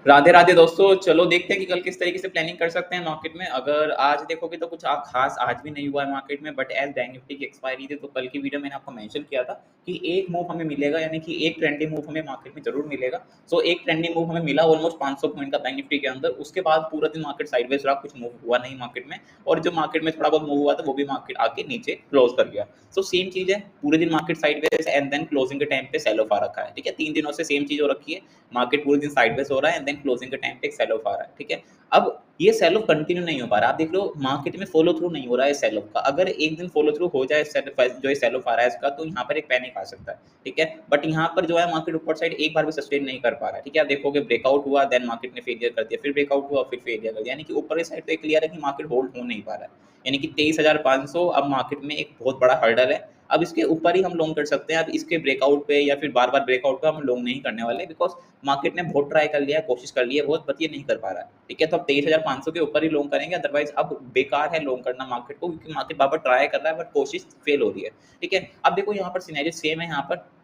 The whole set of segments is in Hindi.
राधे राधे दोस्तों, चलो देखते हैं कि कल किस तरीके से प्लानिंग कर सकते हैं मार्केट में। अगर आज देखोगे तो कुछ खास आज भी नहीं हुआ है मार्केट में, बट एज बैंक निफ्टी की एक्सपायरी थी तो कल की वीडियो मैंने आपको मेंशन किया था कि एक मूव हमें मिलेगा, यानी कि एक ट्रेंडिंग मूव हमें मार्केट में जरूर मिलेगा। सो एक ट्रेंडिंग मूव हमें मिला ऑलमोस्ट 500 पॉइंट का बैंक निफ्टी के अंदर। उसके बाद पूरा दिन मार्केट साइडवेज रहा, कुछ मूव हुआ नहीं मार्केट में। और जो मार्केट में थोड़ा बहुत मूव हुआ था वो भी मार्केट आके नीचे क्लोज कर गया। सो सेम चीज है, पूरे दिन market sideways and then closing के टाइम पे सेल ऑफ आ रखा है। ठीक है, 3 दिनों से सेम चीज हो रखी है। मार्केट पूरे दिन साइडवेज हो रहा है एंड देन क्लोजिंग के टाइम पे एक सेल ऑफ आ रहा है। ठीक है, अब ये सेल ऑफ कंटिन्यू नहीं हो पा रहा। आप देख लो मार्केट में फॉलो थ्रू नहीं हो रहा है सेल ऑफ का। अगर एक दिन फॉलो थ्रू हो जाए जो ये सेल ऑफ आ रहा है इसका, तो यहाँ पर एक पैनिक आ सकता है। ठीक है, बट यहाँ पर जो है मार्केट ऊपर साइड एक बार भी सस्टेन नहीं कर पा रहा है। ठीक है, आप देखोगे ब्रेकआउट हुआ, देन मार्केट ने फेलियर कर दिया, फिर ब्रेकआउट हुआ, फिर फेलियर कर दिया, यानी कि ऊपर की साइड तो क्लियर है कि मार्केट होल्ड हो नहीं पा रहा है। यानी कि 23,500 अब मार्केट में एक बहुत बड़ा हर्डल है। अब इसके ऊपर ही हम लॉन्ग कर सकते हैं। अब इसके ब्रेकआउट पे या फिर बार बार ब्रेकआउट पे हम लॉन्ग नहीं करने वाले, बिकॉज मार्केट ने बहुत ट्राई कर लिया है, कोशिश कर ली है बहुत, बट ये नहीं कर पा रहा है। ठीक है, तो अब 23,500 के ऊपर ही लॉन्ग करेंगे, अदरवाइज अब बेकार है लॉन्ग करना मार्केट को, क्योंकि मार्केट बार बार ट्राई कर रहा है बट कोशिश फेल हो रही है। ठीक है, अब देखो यहाँ पर सिनेरियो सेम है।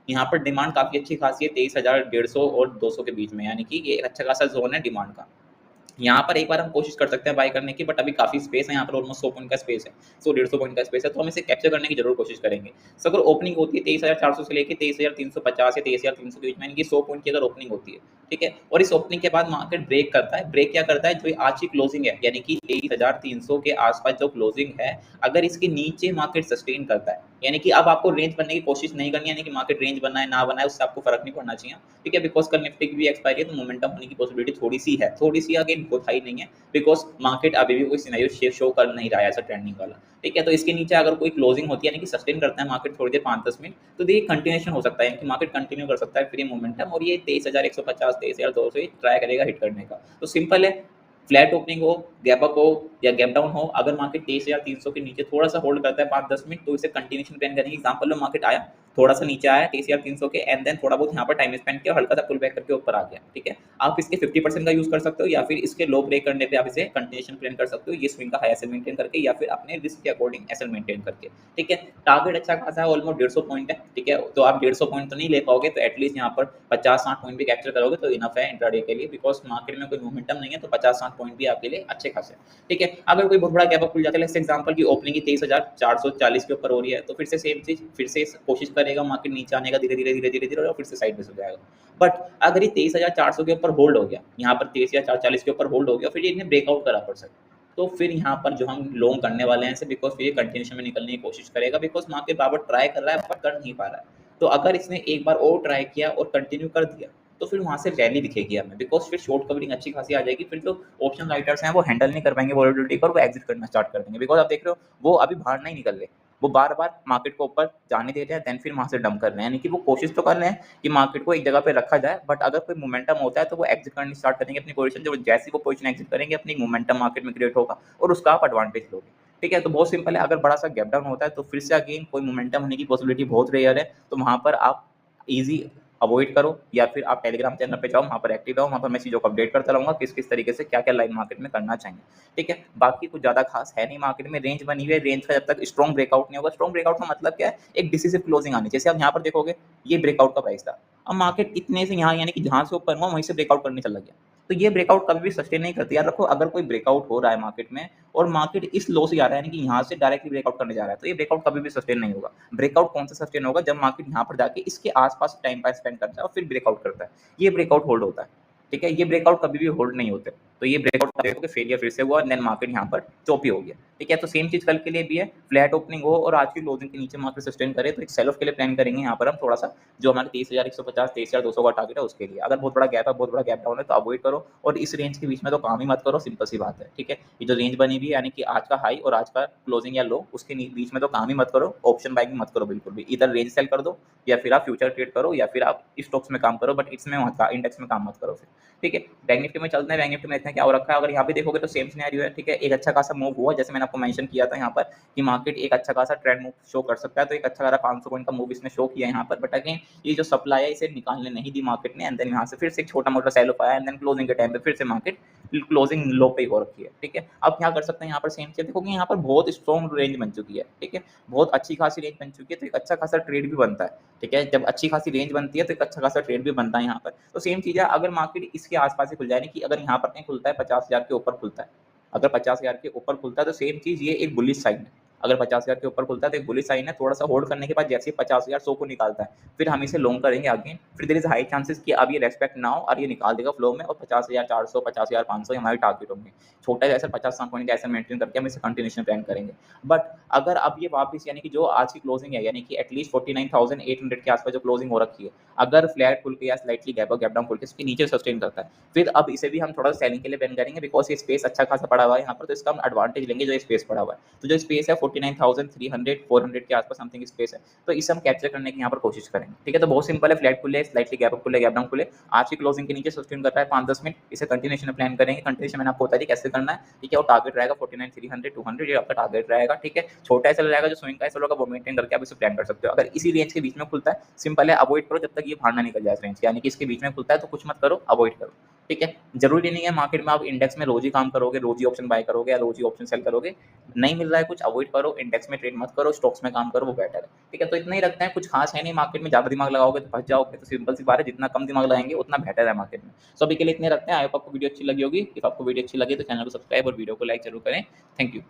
यहाँ पर डिमांड काफी अच्छी खासी है 23,150 और 200 के बीच में, यानी कि ये एक अच्छा खासा जोन है डिमांड का। यहाँ पर एक बार हम कोशिश कर सकते हैं बाय करने की, बट अभी काफी स्पेस है यहाँ पर, ऑलमोस्ट 100 पॉइंट का स्पेस है। 100-150 पॉइंट का स्पेस है, तो हम इसे कैप्चर करने की जरूर कोशिश करेंगे। सो अगर ओपनिंग होती है 23,400 से लेकर 23,350 या 23,300 के बीच में, यानी कि 100 पॉइंट की अगर ओपनिंग होती है, ठीक है, और इस ओपनिंग के बाद मार्केट ब्रेक करता है, ब्रेक क्या करता है, जो आज की क्लोजिंग है यानी कि 23,300 के आसपास जो क्लोजिंग है, अगर इसके नीचे मार्केट सस्टेन करता है, यानी कि अब आपको रेंज बनने की कोशिश नहीं करनी, यानी कि मार्केट रेंज बना है ना बना है उससे आपको फर्क नहीं पड़ना चाहिए। ठीक है, बिकॉज कल निफ्टी की भी एक्सपायरी है, तो मोमेंटम होने की पॉसिबिलिटी थोड़ी सी है, थोड़ी सी, अगेन बहुत हाई नहीं है, बिकॉज मार्केट अभी भी कोई सिनेरियो शो कर नहीं रहा है ऐसा ट्रेंडिंग वाला। ठीक है, तो इसके नीचे अगर कोई क्लोजिंग होती है, यानी कि सस्टेन करता है मार्केट थोड़ी देर 5-10 मिनट, तो देखिए कंटिन्यूशन हो सकता है, यानी कि मार्केट कंटिन्यू कर सकता है फिर ये मोमेंटम, और ये 23,150 23,200 ट्राई करेगा हिट करने का। तो सिंपल है, फ्लैट ओपनिंग हो, गैप अप हो या गैप डाउन हो, अगर मार्केट 23,300 के नीचे थोड़ा सा होल्ड करता है 5-10 मिनट, तो इसे कंटिन्यूशन प्लान करेंगे। एग्जाम्पल में मार्केट आया, थोड़ा सा नीचे आया 23,300 के, एंड देन थोड़ा बहुत यहाँ पर टाइम स्पेंड किया, हल्का सा पुल बैक करके ऊपर आ गया। ठीक है, आप इसके 50% का यूज कर सकते हो, या फिर इसके लो ब्रेक करने पे आप इसे कंटिन्यूशन प्लान कर सकते हो, ये स्विंग का हाई एसएल मेंटेन करके, या फिर अपने रिस्क के अकॉर्डिंग एसएल मेंटेन करके। ठीक है, टारगेट अच्छा खासा है, ऑलमोस्ट 150 पॉइंट है। ठीक है, तो आप 150 पॉइंट तो नहीं ले पाओगे, तो एटलीस्ट यहाँ पर 50-60 पॉइंट भी कैप्चर करोगे तो इनफ है इंट्राडे के लिए, बिकॉज मार्केट में कोई मोमेंटम नहीं है, तो 50-60 पॉइंट भी आपके लिए अच्छे खासे। ठीक है, अगर कोई बहुत बड़ा गैप अप खुल जाता है, जैसे एग्जांपल की ओपनिंग की 23,440 के ऊपर हो रही है, तो फिर से सेम चीज, फिर से कोशिश करेगा मार्केट नीचे आने का, धीरे धीरे धीरे धीरे धीरे, और फिर से साइड हो जाएगा। बट अगर ये 23,400 के ऊपर होल्ड हो गया, यहाँ पर 23,440 के ऊपर होल्ड हो गया, फिर ये इन्हें ब्रेकआउट करा पड़ सकता, तो फिर यहाँ पर जो हम लॉन्ग करने वाले हैं इसे, बिकॉज फिर ये कंटिन्यूशन में निकलने की कोशिश करेगा, बिकॉज मार्केट बार ट्राई कर रहा है पर कर नहीं पा रहा है। तो अगर इसने एक बार और ट्राई किया और कंटिन्यू कर दिया, तो फिर वहाँ से रैली दिखेगी हमें, बिकॉज फिर शॉर्ट कवरिंग अच्छी खासी आ जाएगी, फिर जो ऑप्शन राइटर्स हैं वो हैंडल नहीं कर पाएंगे वॉलेटिलिटी को, और वो एग्जिट करना स्टार्ट कर देंगे, बिकॉज आप देख रहे हो वो अभी बाहर नहीं निकल रहे, वो बार बार मार्केट को ऊपर जाने दे रहे हैं, देन फिर वहाँ से डंप कर रहे हैं, यानी कि वो कोशिश तो कर रहे हैं कि मार्केट को एक जगह पे रखा जाए, बट अगर कोई मोमेंटम होता है तो वो एग्जिट करनी स्टार्ट करेंगे अपनी पोजीशन, जब जैसे वो पोजीशन एग्जिट करेंगे अपनी मोमेंटम मार्केट में क्रिएट होगा और उसका आप एडवांटेज लोगे। ठीक है, तो बहुत सिंपल है, अगर बड़ा सा गैप डाउन होता है तो फिर से अगेन कोई मोमेंटम होने की पॉसिबिलिटी बहुत रेयर है, तो वहाँ पर आप ईजी अवॉइड करो, या फिर आप टेलीग्राम चैनल पे जाओ, वहाँ पर एक्टिव रहो, वहाँ पर मैं चीज़ों को अपडेट करता रहूँगा किस किस तरीके से क्या क्या लाइन मार्केट में करना चाहिए। ठीक है, बाकी कुछ ज़्यादा खास है नहीं मार्केट में, रेंज बनी हुई है, रेंज का जब तक स्ट्रॉन्ग ब्रेकआउट नहीं होगा, स्ट्रॉन्ग ब्रेकआउट का मतलब क्या है, एक डिसिसिव क्लोजिंग आनी, जैसे आप यहाँ पर देखोगे ये ब्रेकआउट का प्राइस था, अब मार्केट इतने से यहाँ, यानी कि जहाँ से ऊपर हुआ वहीं से ब्रेकआउट करने चला गया, तो ये ब्रेकआउट कभी भी सस्टेन नहीं करती। याद रखो, अगर कोई ब्रेकआउट हो रहा है मार्केट में और मार्केट इस लो से आ रहा है, यानी कि यहाँ से डायरेक्टली ब्रेकआउट करने जा रहा है, तो ये ब्रेकआउट कभी भी सस्टेन नहीं होगा। ब्रेकआउट कौन सा सस्टेन होगा, जब मार्केट यहाँ पर जाके इसके आसपास टाइम पास स्पेंड करता है और फिर ब्रेकआउट करता है, ये ब्रेकआउट होल्ड होता है। ठीक है, ये ब्रेकआउट कभी भी होल्ड नहीं होते, तो ये ब्रेकआउट देखो कि फेलियर फिर से हुआ, देन मार्केट यहाँ पर चॉपी हो गया। ठीक है, तो सेम चीज कल के लिए भी है, फ्लैट ओपनिंग हो और आज की क्लोजिंग के नीचे मार्केट सस्टेन करे, तो एक सेल ऑफ के लिए प्लान करेंगे यहाँ पर हम थोड़ा सा, जो हमारे 23,150 23,200 का टारगेट है उसके लिए। अगर बहुत बड़ा गैप है, बहुत बड़ा गैप डाउन है, तो अवॉइड करो, और इस रेंज के बीच में तो काम ही मत करो, सिंपल सी बात है। ठीक है, ये जो रेंज बनी हुई है, यानी कि आज का हाई और आज का क्लोजिंग या लो, उसके बीच में तो काम ही मत करो, ऑप्शन बाइंग मत करो बिल्कुल भी, इधर रेंज सेल कर दो, या फिर आप फ्यूचर ट्रेड करो, या फिर आप स्टॉक्स में काम करो, बट इसमें मत, इंडेक्स में काम मत करो फिर। ठीक है, बैंक निफ्टी में चलते हैं, बैंक निफ्टी में इतना क्या हो रखा है, अगर यहाँ पे देखोगे तो सेम सिनेरियो है। ठीक है, एक अच्छा खासा मूव हुआ, जैसे मैंने आपको मेंशन किया था यहाँ पर कि मार्केट एक अच्छा खासा ट्रेंड मूव शो कर सकता है, तो एक अच्छा खासा 500 पॉइंट का मूव इसने शो किया यहाँ पर, बट अगेन ये जो सप्लाई है इसे निकालने नहीं दी मार्केट ने, एंड देन यहाँ से फिर से एक छोटा मोटा सेल ऑफ आया, एंड देन क्लोजिंग के टाइम पे फिर से मार्केट क्लोजिंग लो पे ही हो रखी है, ठीक है। अब क्या कर सकते हैं यहाँ पर सेम चीज़ देखोगे, यहाँ पर बहुत स्ट्रॉन्ग रेंज बन चुकी है, ठीक है, बहुत अच्छी खासी रेंज बन चुकी है, तो एक अच्छा खासा ट्रेड भी बनता है, ठीक है। जब अच्छी खासी रेंज बनती है तो एक अच्छा खासा ट्रेड भी बनता है यहाँ पर। तो सेम चीज़ है, अगर मार्केट इसके आसपास ही खुल जाए, कि अगर यहाँ पर कहीं खुलता है 50,000 के ऊपर खुलता है, अगर 50,000 के ऊपर खुलता है तो सेम चीज़ ये एक बुलिश साइन है। अगर 50,000 के ऊपर खुलता है तो एक बुलिश साइन है, थोड़ा-सा होल्ड करने के बाद जैसे ही 50,000 100 को निकालता है, फिर हम इसे लॉन्ग करेंगे अगेन, फिर देयर इज़ हाई चांसेस कि अब ये रिस्पेक्ट ना हो और ये निकाल देगा फ्लो में, और 50,400 50,500 ये हमारे टारगेट होंगे। छोटा जैसा 50 पॉइंट ऐसा मेंटेन करके हम इसे कंटिन्यूएशन प्लान करेंगे। बट अगर अब ये वापस यानी कि जो आज की क्लोजिंग है, यानी कि एटलीस्ट 49,800 के आसपास जो क्लोजिंग हो रखी है, अगर फ्लैट खुल के या स्लाइटली गैप डाउन खुल के इसके नीचे सस्टेन करता है, फिर अब इसे भी हम थोड़ा सा सेलिंग के लिए प्लान करेंगे, बिकॉज़ ये स्पेस अच्छा खासा पड़ा हुआ है यहाँ पर, तो इसका हम एडवांटेज लेंगे जो ये स्पेस पड़ा हुआ है। तो जो स्पेस है 49,300 400 के आसपास समथिंग स्पेस है, तो इसे हम कैप्चर करने की यहाँ पर कोशिश करेंगे, ठीक है। तो बहुत सिंपल है, फ्लैट खुले, स्लाइटली गैप अप खुले, गैप डाउन खुले, आज की क्लोजिंग के नीचे सस्टेन कर रहा है 5-10 मिनट, इसे कंटिन्यूएशन में प्लान करेंगे। कंटिन्यूएशन मैंने आपको बता दिया कैसे करना है, ठीक है। और टारगेट रहेगा 49,300 200, ये आपका टारगेट रहेगा, ठीक है। छोटा ऐसा रहेगा जो स्विंग का ऐसा होगा, वो मेंटेन करके आप इसे प्लान कर सकते हो। अगर इसी रेंज के बीच में खुलता है, सिंपल है, अवॉइड करो जब तक ये बाहर ना निकल जाए इस रेंज, यानी कि इसके बीच में खुलता है तो कुछ मत करो, अवॉइड करो, ठीक है। जरूरी नहीं है मार्केट में आप इंडेक्स में रोज ही काम करोगे, रोज ही ऑप्शन बाय करोगे या रोज ही ऑप्शन सेल करोगे, नहीं मिल रहा है कुछ, अवॉइड करो, इंडेक्स में ट्रेड मत करो, स्टॉक्स में काम करो, वो बेटर है, ठीक है। तो इतना ही रखते हैं, कुछ खास है नहीं मार्केट में, ज़्यादा दिमाग लगाओगे तो फंस जाओगे, तो सिंपल सी बात है, जितना कम दिमाग लगाएंगे उतना बेटर है मार्केट में। सो अभी के लिए इतने रखते हैं। आई होप आपको वीडियो अच्छी लगी होगी। इफ आपको वीडियो अच्छी लगी तो चैनल को सब्सक्राइब और वीडियो को लाइक जरूर करें। Thank you.